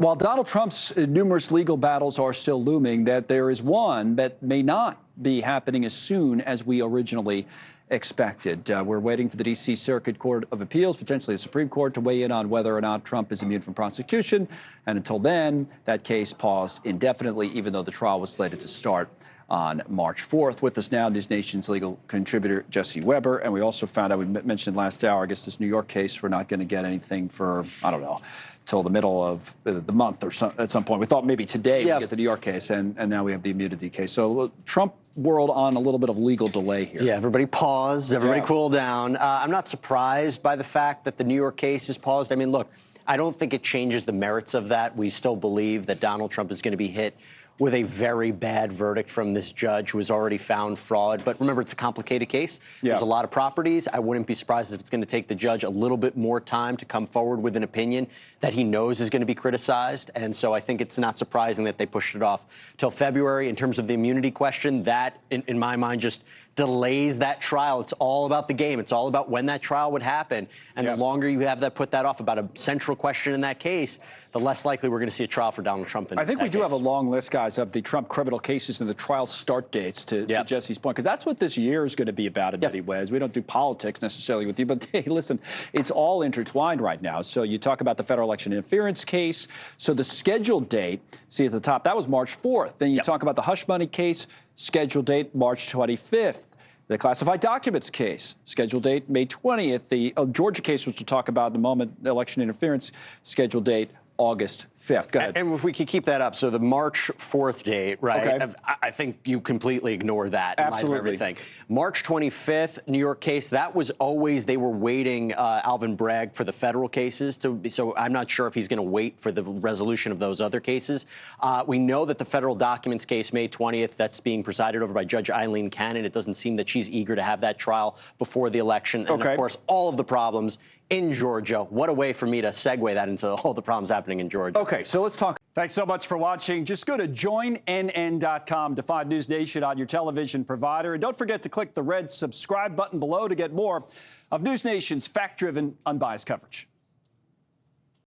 While Donald Trump's numerous legal battles are still looming, that there is one that may not be happening as soon as we originally expected. We're waiting for the D.C. Circuit Court of Appeals, potentially the Supreme Court, to weigh in on whether or not Trump is immune from prosecution. And until then, that case paused indefinitely, even though the trial was slated to start on March 4th. With us now, NewsNation's legal contributor, Jesse Weber. And we also found out, we mentioned last hour, I guess this New York case, we're not going to get anything for, I don't know, till the middle of the month or so, at some point. We thought maybe today we'd get the New York case, and now we have the immunity case. So Trump world on a little bit of legal delay here. Yeah, everybody paused, everybody cooled down. I'm not surprised by the fact that the New York case is paused. I mean, look, I don't think it changes the merits of that. We still believe that Donald Trump is going to be hit with a very bad verdict from this judge who has already found fraud. But remember, it's a complicated case. There's a lot of properties. I wouldn't be surprised if it's going to take the judge a little bit more time to come forward with an opinion that he knows is going to be criticized. And so I think it's not surprising that they pushed it off till February. In terms of the immunity question, that, in my mind, just delays that trial. It's all about the game. It's all about when that trial would happen. And the longer you have that put that off about a central question in that case, the less likely we're going to see a trial for Donald Trump. I think we do have a long list, guys, of the Trump criminal cases and the trial start dates, to Jesse's point, because that's what this year is going to be about in many ways. We don't do politics necessarily with you, but hey, listen, it's all intertwined right now. So you talk about the federal election interference case. So the scheduled date, see at the top, that was March 4th. Then you talk about the hush money case, scheduled date March 25th. The classified documents case, scheduled date May 20th. The Georgia case, which we'll talk about in a moment, election interference, scheduled date August 5th. Go ahead. And if we could keep that up, so the March 4th date, right? Okay. I think you completely ignore that in light of everything. March 25th, New York case, that was always, they were waiting Alvin Bragg for the federal cases. So I'm not sure if he's going to wait for the resolution of those other cases. We know that the federal documents case, May 20th, that's being presided over by Judge Eileen Cannon. It doesn't seem that she's eager to have that trial before the election. And of course, all of the problems in Georgia. What a way for me to segue that into all the problems happening in Georgia. Okay, so let's talk. Thanks so much for watching. Just go to joinnn.com to find News Nation on your television provider. And don't forget to click the red subscribe button below to get more of News Nation's fact-driven, unbiased coverage.